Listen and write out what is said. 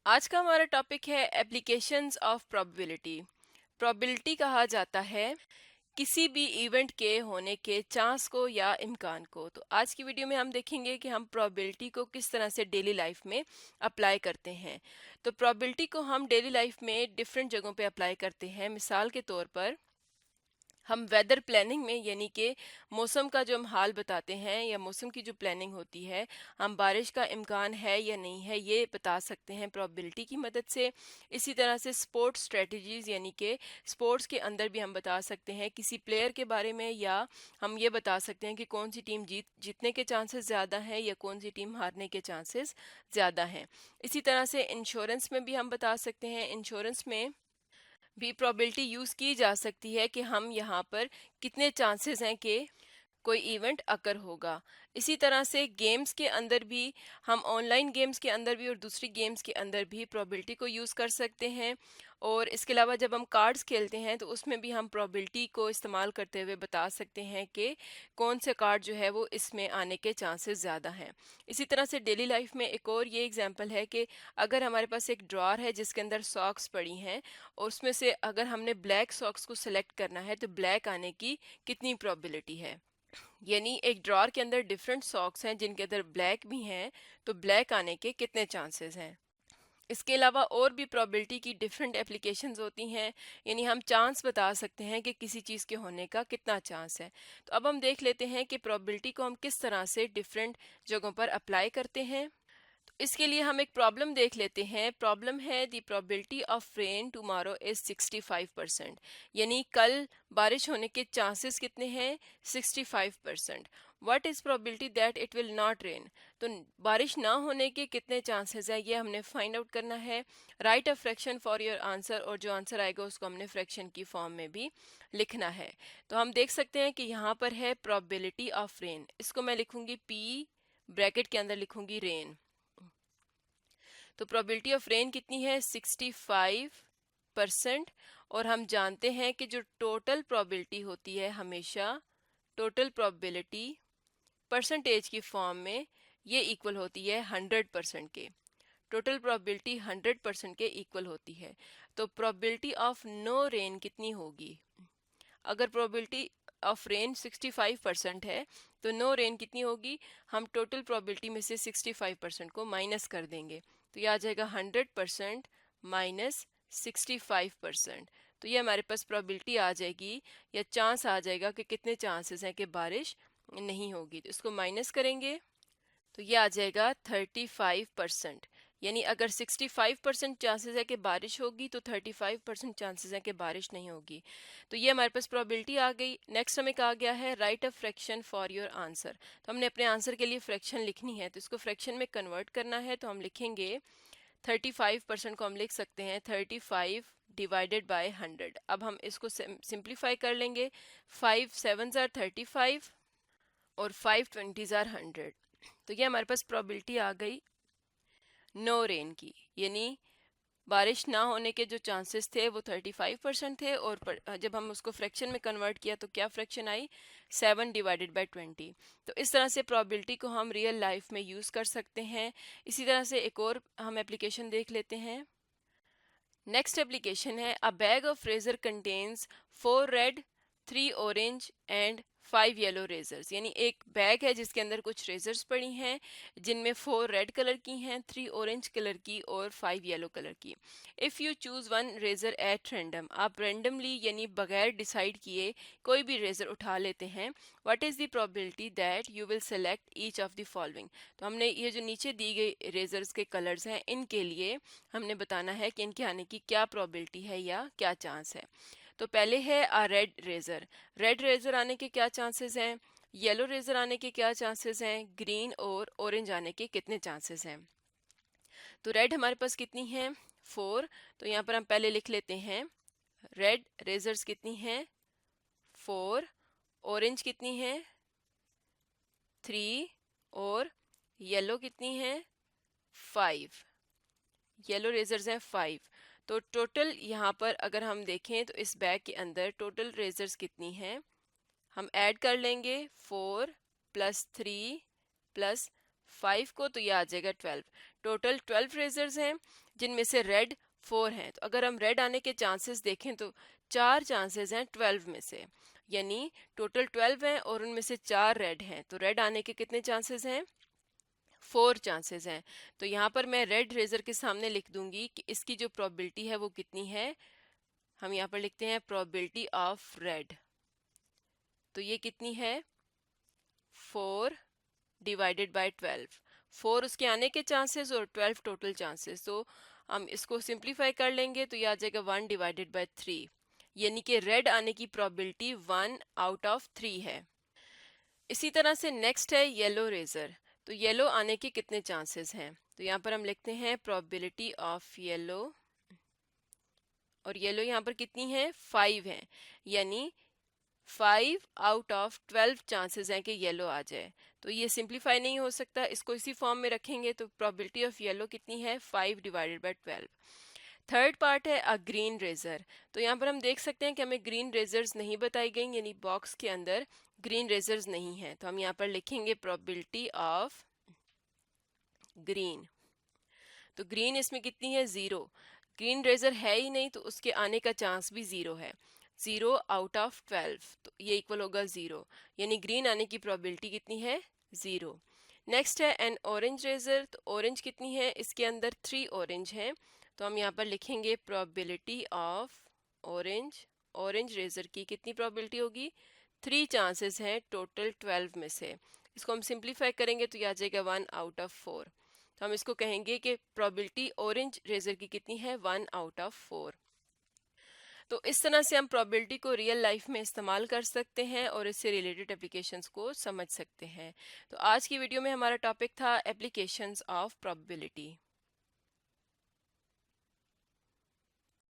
आज का हमारा टॉपिक है एप्लीकेशंस ऑफ प्रोबेबिलिटी। प्रोबेबिलिटी कहा जाता है किसी भी इवेंट के होने के चांस को या इम्कान को। तो आज की वीडियो में हम देखेंगे कि हम प्रोबेबिलिटी को किस तरह से डेली लाइफ में अप्लाई करते हैं। तो प्रोबेबिलिटी को हम डेली लाइफ में डिफरेंट जगहों पे अप्लाई करते हैं। मिसाल के तौर पर हम वेदर प्लानिंग में, यानी कि मौसम का जो हम हाल बताते हैं या मौसम की जो प्लानिंग होती है, हम बारिश का इम्कान है या नहीं है ये बता सकते हैं प्रोबेबिलिटी की मदद से। इसी तरह से स्पोर्ट्स स्ट्रेटजीज, यानी कि स्पोर्ट्स के अंदर भी हम बता सकते हैं किसी प्लेयर के बारे में, या हम ये बता सकते हैं कि कौन सी टीम जीतने के चांसेस ज़्यादा हैं या कौन सी टीम हारने के चांसेस ज़्यादा हैं। इसी तरह से इंश्योरेंस में भी हम बता सकते हैं, इंश्योरेंस में भी प्रोबेबिलिटी यूज़ की जा सकती है कि हम यहाँ पर कितने चांसेस हैं कि कोई इवेंट अकर होगा। इसी तरह से गेम्स के अंदर भी, हम ऑनलाइन गेम्स के अंदर भी और दूसरी गेम्स के अंदर भी प्रोबेबिलिटी को यूज़ कर सकते हैं। और इसके अलावा जब हम कार्ड्स खेलते हैं तो उसमें भी हम प्रोबेबिलिटी को इस्तेमाल करते हुए बता सकते हैं कि कौन से कार्ड जो है वो इसमें आने के चांसेस ज़्यादा हैं। इसी तरह से डेली लाइफ में एक और ये एग्जांपल है कि अगर हमारे पास एक ड्रॉर है जिसके अंदर सॉक्स पड़ी हैं और उसमें से अगर हमने ब्लैक सॉक्स को सिलेक्ट करना है तो ब्लैक आने की कितनी प्रोबेबिलिटी है। यानी एक ड्रॉर के अंदर डिफरेंट सॉक्स हैं जिनके अंदर ब्लैक भी हैं, तो ब्लैक आने के कितने चांसेस हैं। इसके अलावा और भी प्रोबेबिलिटी की डिफरेंट एप्लीकेशंस होती हैं, यानी हम चांस बता सकते हैं कि किसी चीज़ के होने का कितना चांस है। तो अब हम देख लेते हैं कि प्रोबेबिलिटी को हम किस तरह से डिफरेंट जगहों पर अप्लाई करते हैं। तो इसके लिए हम एक प्रॉब्लम देख लेते हैं। प्रॉब्लम है the probability of rain tomorrow is 65%, यानी कल बारिश होने के चांसेस कितने हैं, 65%। What is probability that it will not rain, तो बारिश ना होने के कितने चांसेस है ये हमने फाइंड आउट करना है। Right a fraction for your answer, और जो आंसर आएगा उसको हमने फ्रैक्शन की फॉर्म में भी लिखना है। तो हम देख सकते हैं कि यहाँ पर है प्रोबेबिलिटी ऑफ रेन, इसको मैं लिखूंगी पी, ब्रैकेट के अंदर लिखूंगी रेन। तो प्रोबेबिलिटी ऑफ रेन कितनी है, 65%। और हम जानते हैं कि जो टोटल प्रोबेबिलिटी होती है हमेशा टोटल प्रोबेबिलिटी परसेंटेज की फॉर्म में ये इक्वल होती है 100% के। टोटल प्रोबेबिलिटी 100% के इक्वल होती है। तो प्रोबेबिलिटी ऑफ नो रेन कितनी होगी, अगर प्रोबेबिलिटी ऑफ रेन 65% है तो नो रेन कितनी होगी, हम टोटल प्रोबेबिलिटी में से 65% को माइनस कर देंगे तो ये आ जाएगा 100% माइनस 65%। तो ये हमारे पास प्रोबेबिलिटी आ जाएगी या चांस आ जाएगा कि कितने चांसेस हैं कि बारिश नहीं होगी। तो इसको माइनस करेंगे तो ये आ जाएगा 35%। यानी अगर 65% चांसेस है कि बारिश होगी तो 35% चांसेस है कि बारिश नहीं होगी। तो ये हमारे पास प्रोबेबिलिटी आ गई। नेक्स्ट हमें कहा गया है right a fraction for your answer. तो हमने अपने आंसर के लिए फ्रैक्शन लिखनी है, तो इसको फ्रैक्शन में कन्वर्ट करना है। तो हम लिखेंगे 35% को हम लिख सकते हैं 35 डिवाइडेड बाय 100। अब हम इसको सिंप्लीफाई कर लेंगे। 5 7s आर 35 और 5 20s आर 100। तो ये हमारे पास प्रोबेबिलिटी आ गई नो रेन की, यानी बारिश ना होने के जो चांसेस थे वो 35% थे। और जब हम उसको फ्रैक्शन में कन्वर्ट किया तो क्या फ्रैक्शन आई, 7 डिवाइडेड बाय 20। तो इस तरह से प्रोबेबिलिटी को हम रियल लाइफ में यूज़ कर सकते हैं। इसी तरह से एक और हम एप्लीकेशन देख लेते हैं। नेक्स्ट एप्लीकेशन है a bag of razor contains 4 red 3 orange and 5 yellow razors, यानी एक बैग है जिसके अंदर कुछ रेजर्स पड़ी हैं जिनमें 4 रेड कलर की हैं, 3 ऑरेंज कलर की और 5 येलो कलर की। If you choose one razor at random, आप रैंडमली यानी बगैर डिसाइड किए कोई भी रेजर उठा लेते हैं। What is the probability that you will select each of the following. तो हमने ये जो नीचे दी गई रेजर्स के कलर्स हैं इनके लिए हमने बताना है कि इनके आने की क्या प्रोबेबिलिटी है या क्या चांस है। तो पहले है आ रेड रेजर। रेड रेजर आने के क्या चांसेस हैं, येलो रेजर आने के क्या चांसेस हैं, ग्रीन और ऑरेंज आने के कितने चांसेस हैं। तो रेड हमारे पास कितनी है, 4। तो यहाँ पर हम पहले लिख लेते हैं रेड रेजर्स कितनी हैं, 4। ऑरेंज कितनी है, 3। और येलो कितनी है, 5। येलो रेजर्स हैं 5। तो टोटल यहाँ पर अगर हम देखें तो इस बैग के अंदर टोटल रेजर्स कितनी हैं, हम ऐड कर लेंगे 4 + 3 + 5 को तो ये आ जाएगा 12। टोटल 12 रेजर्स हैं जिनमें से रेड 4 हैं। तो अगर हम रेड आने के चांसेस देखें तो 4 चांसेस हैं 12 में से, यानी टोटल 12 हैं और उनमें से 4 रेड हैं। तो रेड आने के कितने चांसेस हैं? 4 चांसेस हैं। तो यहाँ पर मैं रेड रेजर के सामने लिख दूंगी कि इसकी जो प्रोबेबिलिटी है वो कितनी है। हम यहाँ पर लिखते हैं प्रोबेबिलिटी ऑफ रेड। तो ये कितनी है? 4 डिवाइडेड बाय 12। 4 उसके आने के चांसेस और 12 टोटल चांसेस। तो हम इसको सिंप्लीफाई कर लेंगे तो ये आ जाएगा 1 डिवाइडेड बाय 3, यानी कि रेड आने की प्रोबेबिलिटी 1 आउट ऑफ 3 है। इसी तरह से नेक्स्ट है येलो रेजर। तो येलो आने के कितने चांसेस हैं? तो यहाँ पर हम लिखते हैं प्रोबेबिलिटी ऑफ येलो, और येलो यहाँ पर कितनी है? 5 है, यानी 5 आउट ऑफ 12 चांसेस हैं कि येलो आ जाए। तो ये सिंप्लीफाई नहीं हो सकता, इसको इसी फॉर्म में रखेंगे तो प्रोबेबिलिटी ऑफ येलो कितनी है? 5 डिवाइडेड बाय 12। थर्ड पार्ट है अ ग्रीन रेजर। तो यहाँ पर हम देख सकते हैं कि हमें ग्रीन रेजर्स नहीं बताई गई, यानी बॉक्स के अंदर ग्रीन रेजर्स नहीं है। तो हम यहाँ पर लिखेंगे प्रोबेबिलिटी ऑफ ग्रीन। तो ग्रीन इसमें कितनी है? 0। ग्रीन रेजर है ही नहीं तो उसके आने का चांस भी 0 है। 0 आउट ऑफ 12 तो ये इक्वल होगा 0, यानी ग्रीन आने की प्रोबेबिलिटी कितनी है? 0। नेक्स्ट है एन ऑरेंज रेजर। तो ऑरेंज कितनी है? इसके अंदर 3 ऑरेंज हैं। तो हम यहाँ पर लिखेंगे probability of orange. Orange razor की कितनी प्रोबेबिलिटी होगी? 3 चांसेस हैं टोटल 12 में से। इसको हम सिंप्लीफाई करेंगे तो ये आ जाएगा 1 आउट ऑफ 4। तो हम इसको कहेंगे कि प्रोबेबिलिटी ऑरेंज रेजर की कितनी है? 1 आउट ऑफ 4। तो इस तरह से हम प्रोबेबिलिटी को रियल लाइफ में इस्तेमाल कर सकते हैं और इससे रिलेटेड एप्लीकेशंस को समझ सकते हैं। तो आज की वीडियो में हमारा टॉपिक था एप्लीकेशंस ऑफ प्रोबेबिलिटी।